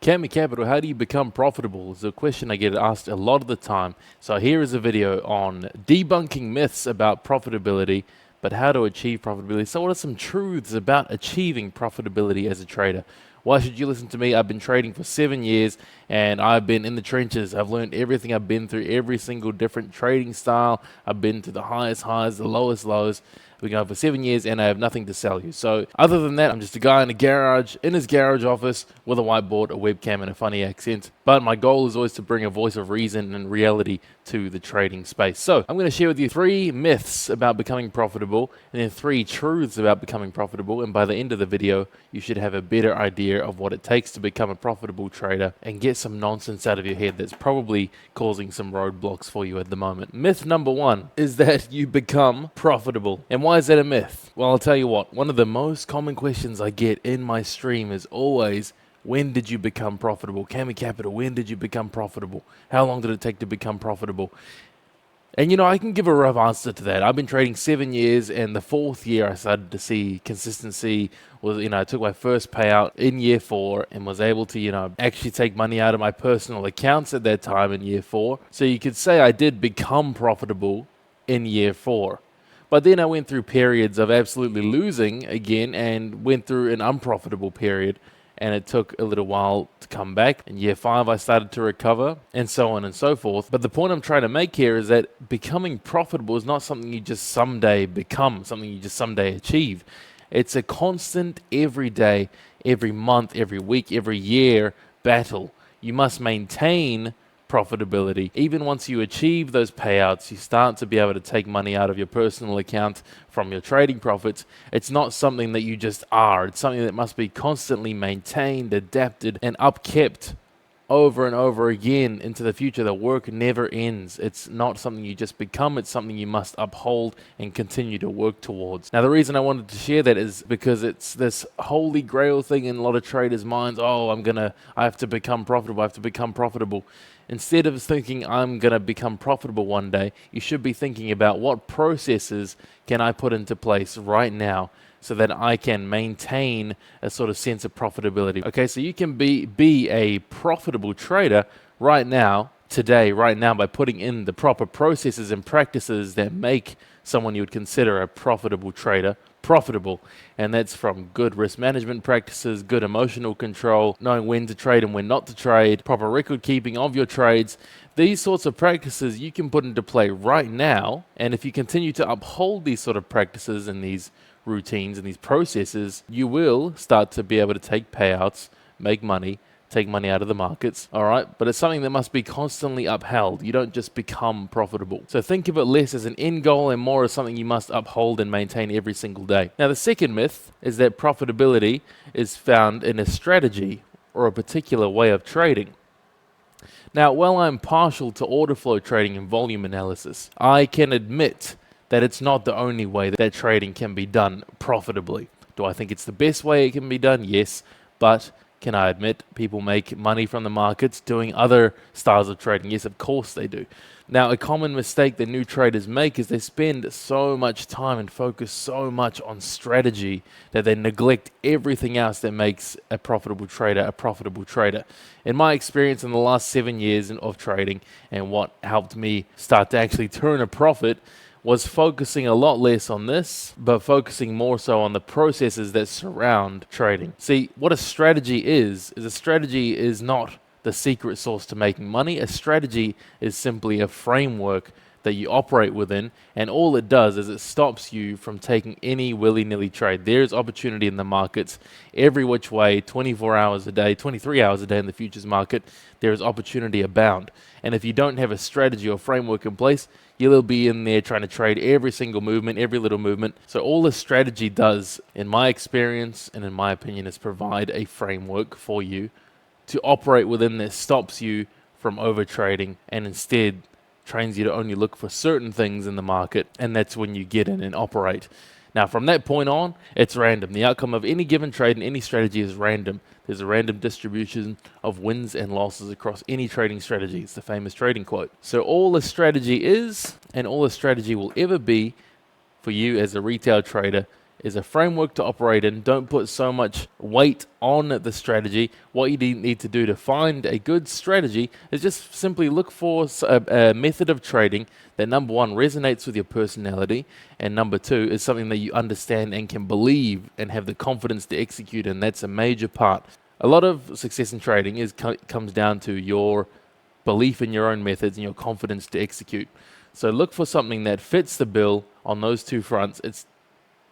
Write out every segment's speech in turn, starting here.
Cami Capital, how do you become profitable? Is a question I get asked a lot of the time. So here is a video on debunking myths about profitability, but how to achieve profitability. So what are some truths about achieving profitability as a trader? Why should you listen to me? I've been trading for 7 years and I've been in the trenches. I've learned everything. I've been through every single different trading style. I've been to the highest highs, the lowest lows. We've been going for 7 years and I have nothing to sell you. So other than that, I'm just a guy in a garage, in his garage office with a whiteboard, a webcam and a funny accent. But my goal is always to bring a voice of reason and reality to the trading space. So I'm going to share with you 3 myths about becoming profitable and then 3 truths about becoming profitable. And by the end of the video, you should have a better idea of what it takes to become a profitable trader and get some nonsense out of your head that's probably causing some roadblocks for you at the moment. Myth number 1 is that you become profitable. And why is that a myth? Well, I'll tell you what, one of the most common questions I get in my stream is always, when did you become profitable? Cami Capital, when did you become profitable? How long did it take to become profitable? And I can give a rough answer to that. I've been trading 7 years, and the 4th year I started to see consistency. I took my first payout in year 4 and was able to, actually take money out of my personal accounts at that time in year 4. So you could say I did become profitable in year 4. But then I went through periods of absolutely losing again and went through an unprofitable period. And it took a little while to come back. In year 5, I started to recover, and so on and so forth. But the point I'm trying to make here is that becoming profitable is not something you just someday become, something you just someday achieve. It's a constant, every day, every month, every week, every year battle. You must maintain profitability. Even once you achieve those payouts, you start to be able to take money out of your personal account from your trading profits. It's not something that you just are. It's something that must be constantly maintained, adapted, and upkept over and over again into the future. The work never ends. It's not something you just become. It's something you must uphold and continue to work towards. Now, the reason I wanted to share that is because it's this holy grail thing in a lot of traders' minds. Oh, I have to become profitable. I have to become profitable. Instead of thinking I'm going to become profitable one day, you should be thinking about what processes can I put into place right now so that I can maintain a sort of sense of profitability. Okay, so you can be a profitable trader right now, today, right now, by putting in the proper processes and practices that make someone you would consider a profitable trader profitable. And that's from good risk management practices, good emotional control, knowing when to trade and when not to trade, proper record keeping of your trades. These sorts of practices you can put into play right now. And if you continue to uphold these sort of practices and these routines and these processes, you will start to be able to take payouts, make money, take money out of the markets, all right? But it's something that must be constantly upheld. You don't just become profitable. So think of it less as an end goal and more as something you must uphold and maintain every single day. Now, the second myth is that profitability is found in a strategy or a particular way of trading. Now, while I'm partial to order flow trading and volume analysis, I can admit that it's not the only way that trading can be done profitably. Do I think it's the best way it can be done? Yes, but can I admit people make money from the markets doing other styles of trading? Yes, of course they do. Now, a common mistake that new traders make is they spend so much time and focus so much on strategy that they neglect everything else that makes a profitable trader a profitable trader. In my experience in the last 7 years of trading, and what helped me start to actually turn a profit, was focusing a lot less on this, but focusing more so on the processes that surround trading. See, what a strategy is a strategy is not the secret sauce to making money. A strategy is simply a framework that you operate within, and all it does is it stops you from taking any willy-nilly trade. There's opportunity in the markets every which way, 24 hours a day, 23 hours a day in the futures market. There is opportunity abound. And if you don't have a strategy or framework in place, you'll be in there trying to trade every single movement, every little movement. So all the strategy does, in my experience and in my opinion, is provide a framework for you to operate within that stops you from overtrading and instead trains you to only look for certain things in the market, and that's when you get in and operate. Now, from that point on, it's random. The outcome of any given trade and any strategy is random. There's a random distribution of wins and losses across any trading strategy. It's the famous trading quote. So all a strategy is, and all a strategy will ever be for you as a retail trader, is a framework to operate in. Don't put so much weight on the strategy. What you need to do to find a good strategy is just simply look for a method of trading that, number one, resonates with your personality, and number two, is something that you understand and can believe and have the confidence to execute, and that's a major part. A lot of success in trading comes down to your belief in your own methods and your confidence to execute. So look for something that fits the bill on those two fronts. It's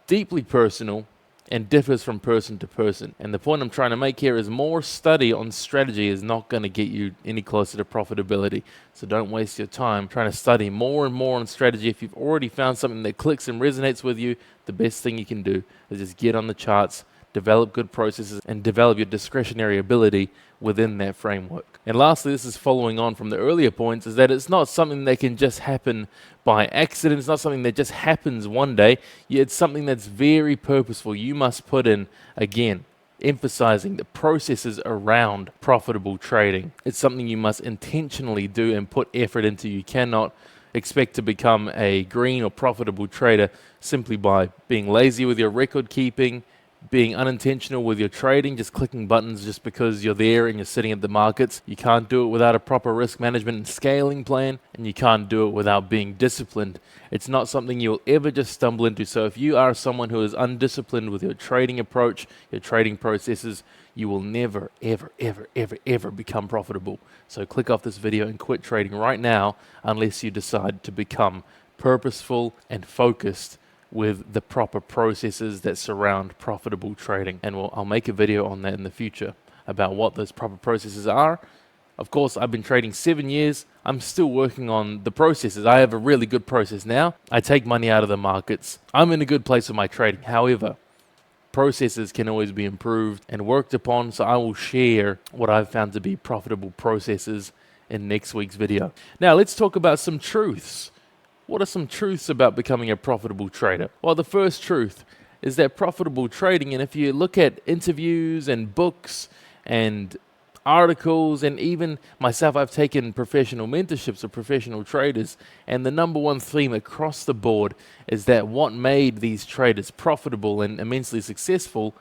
deeply personal and differs from person to person. And the point I'm trying to make here is more study on strategy is not going to get you any closer to profitability. So don't waste your time trying to study more and more on strategy. If you've already found something that clicks and resonates with you, the best thing you can do is just get on the charts, develop good processes, and develop your discretionary ability within that framework. And lastly, this is following on from the earlier points, is that it's not something that can just happen by accident. It's not something that just happens one day. It's something that's very purposeful. You must put in, again, emphasizing the processes around profitable trading. It's something you must intentionally do and put effort into. You cannot expect to become a green or profitable trader simply by being lazy with your record keeping, being unintentional with your trading, just clicking buttons just because you're there and you're sitting at the markets. You can't do it without a proper risk management and scaling plan, and you can't do it without being disciplined. It's not something you'll ever just stumble into. So if you are someone who is undisciplined with your trading approach, your trading processes, you will never, ever, ever, ever, ever become profitable. So click off this video and quit trading right now unless you decide to become purposeful and focused with the proper processes that surround profitable trading. And I'll make a video on that in the future about what those proper processes are. Of course, I've been trading 7 years. I'm still working on the processes. I have a really good process now. I take money out of the markets. I'm in a good place with my trading. However, processes can always be improved and worked upon, so I will share what I've found to be profitable processes in next week's video. Now, let's talk about some truths. What are some truths about becoming a profitable trader? Well, the first truth is that profitable trading, and if you look at interviews and books and articles, and even myself, I've taken professional mentorships of professional traders, and the number one theme across the board is that what made these traders profitable and immensely successful,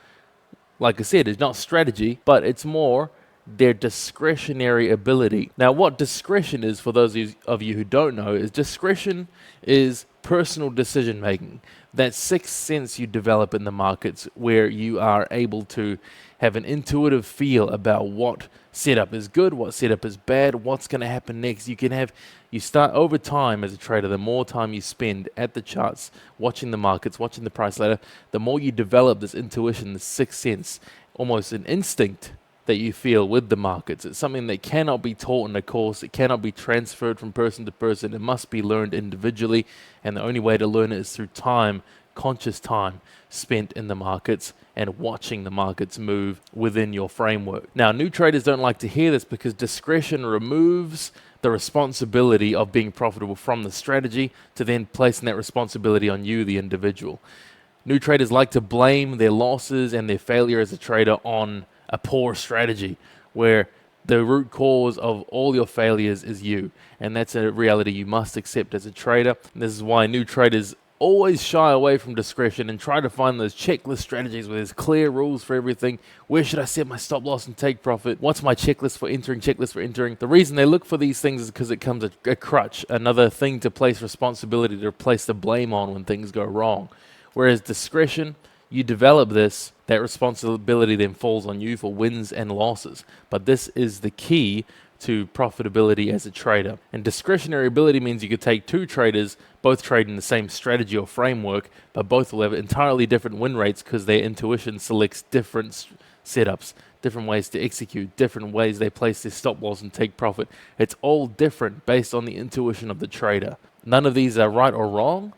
like I said, is not strategy, but it's more their discretionary ability. Now, what discretion is, for those of you who don't know, is discretion is personal decision making. That sixth sense you develop in the markets where you are able to have an intuitive feel about what setup is good, what setup is bad, what's going to happen next. You start over time as a trader, the more time you spend at the charts, watching the markets, watching the price ladder, the more you develop this intuition, this sixth sense, almost an instinct that you feel with the markets. It's something that cannot be taught in a course. It cannot be transferred from person to person. It must be learned individually, and the only way to learn it is through time, conscious time spent in the markets and watching the markets move within your framework. Now, new traders don't like to hear this because discretion removes the responsibility of being profitable from the strategy to then placing that responsibility on you, the individual. New traders like to blame their losses and their failure as a trader on a poor strategy, where the root cause of all your failures is you. And that's a reality you must accept as a trader. And this is why new traders always shy away from discretion and try to find those checklist strategies where there's clear rules for everything. Where should I set my stop loss and take profit? What's my checklist for entering? The reason they look for these things is because it comes a crutch, another thing to place responsibility, to place the blame on when things go wrong. Whereas discretion, you develop this, that responsibility then falls on you for wins and losses. But this is the key to profitability as a trader. And discretionary ability means you could take two traders, both trading the same strategy or framework, but both will have entirely different win rates because their intuition selects different setups, different ways to execute, different ways they place their stop loss and take profit. It's all different based on the intuition of the trader. None of these are right or wrong.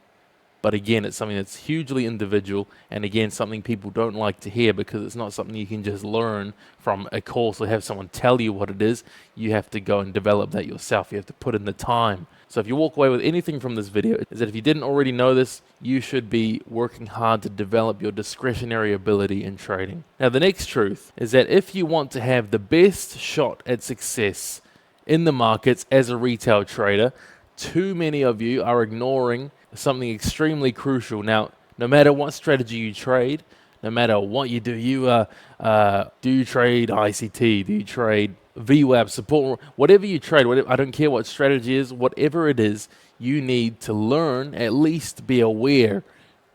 But again, it's something that's hugely individual, and again, something people don't like to hear because it's not something you can just learn from a course or have someone tell you what it is. You have to go and develop that yourself. You have to put in the time. So if you walk away with anything from this video, is that if you didn't already know this, you should be working hard to develop your discretionary ability in trading. Now, the next truth is that if you want to have the best shot at success in the markets as a retail trader, too many of you are ignoring something extremely crucial. Now, No matter what strategy you trade, no matter what you do, do you trade ICT? Do you trade VWAP support? Whatever you trade, whatever, I don't care what strategy is, whatever it is, you need to learn, at least be aware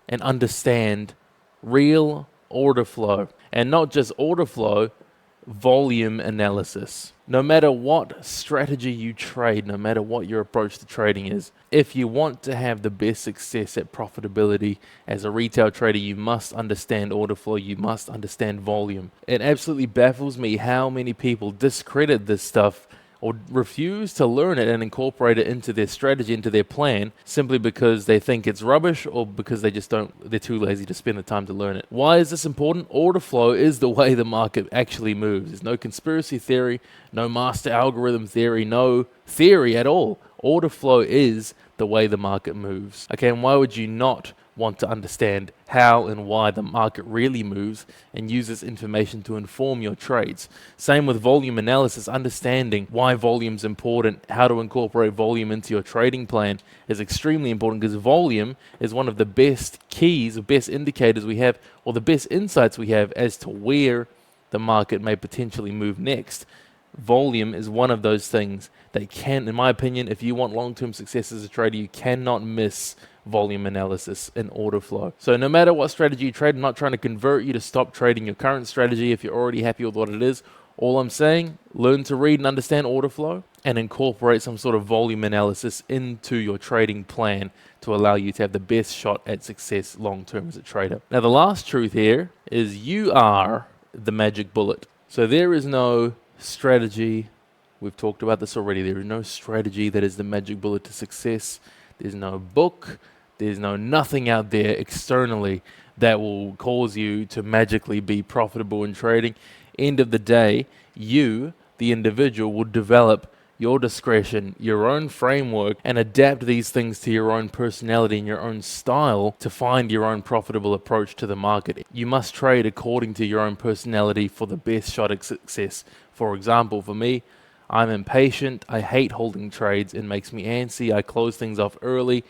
and understand real order flow. And not just order flow, volume analysis. No matter what strategy you trade, no matter what your approach to trading is, if you want to have the best success at profitability as a retail trader, you must understand order flow, you must understand volume. It absolutely baffles me how many people discredit this stuff or refuse to learn it and incorporate it into their strategy, into their plan, simply because they think it's rubbish or because they're too lazy to spend the time to learn it. Why is this important? Order flow is the way the market actually moves. There's no conspiracy theory, no master algorithm theory, no theory at all. Order flow is the way the market moves. Okay, and why would you not want to understand how and why the market really moves and use this information to inform your trades? Same with volume analysis. Understanding why volume is important, how to incorporate volume into your trading plan is extremely important, because volume is one of the best keys or best indicators we have, or the best insights we have as to where the market may potentially move next. Volume is one of those things that can, in my opinion, if you want long-term success as a trader, you cannot miss volume analysis and order flow. So no matter what strategy you trade, I'm not trying to convert you to stop trading your current strategy if you're already happy with what it is. All I'm saying, learn to read and understand order flow and incorporate some sort of volume analysis into your trading plan to allow you to have the best shot at success long-term as a trader. Now, the last truth here is you are the magic bullet. So there is no strategy. We've talked about this already. There is no strategy that is the magic bullet to success. There's no book. There's nothing out there externally that will cause you to magically be profitable in trading. End of the day, you, the individual, will develop your discretion, your own framework, and adapt these things to your own personality and your own style to find your own profitable approach to the market. You must trade according to your own personality for the best shot at success. For example, for me, I'm impatient. I hate holding trades. It makes me antsy. I close things off early.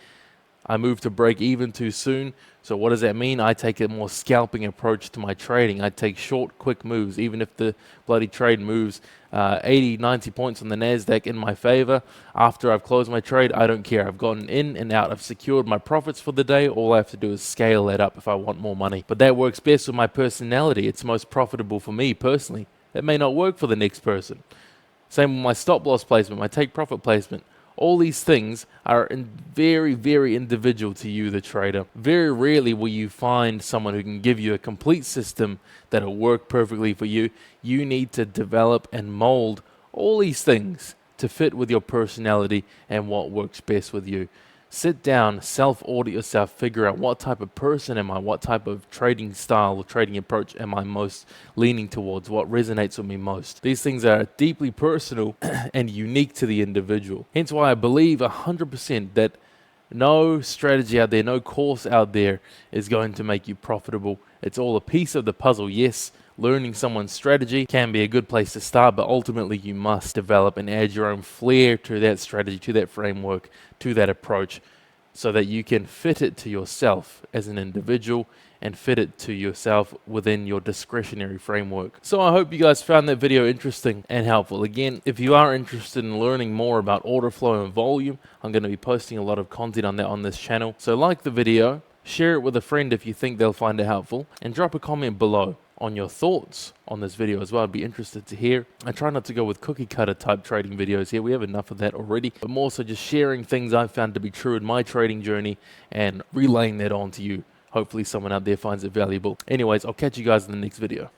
I move to break even too soon. So what does that mean? I take a more scalping approach to my trading. I take short, quick moves. Even if the bloody trade moves 80, 90 points on the NASDAQ in my favor, after I've closed my trade, I don't care. I've gotten in and out. I've secured my profits for the day. All I have to do is scale that up if I want more money. But that works best with my personality. It's most profitable for me personally. It may not work for the next person. Same with my stop loss placement, my take profit placement. All these things are very, very individual to you, the trader. Very rarely will you find someone who can give you a complete system that will work perfectly for you. You need to develop and mold all these things to fit with your personality and what works best with you. Sit down, self-audit yourself, figure out what type of person am I, what type of trading style or trading approach am I most leaning towards, what resonates with me most. These things are deeply personal and unique to the individual. Hence why I believe 100% that no strategy out there, no course out there is going to make you profitable. It's all a piece of the puzzle. Yes, learning someone's strategy can be a good place to start, but ultimately you must develop and add your own flair to that strategy, to that framework, to that approach, so that you can fit it to yourself as an individual and fit it to yourself within your discretionary framework. So I hope you guys found that video interesting and helpful. Again, if you are interested in learning more about order flow and volume, I'm going to be posting a lot of content on that on this channel. So like the video, share it with a friend if you think they'll find it helpful, and drop a comment below on your thoughts on this video as well. I'd be interested to hear. I try not to go with cookie cutter type trading videos here. We have enough of that already, but more so just sharing things I've found to be true in my trading journey and relaying that on to you. Hopefully someone out there finds it valuable. Anyways, I'll catch you guys in the next video.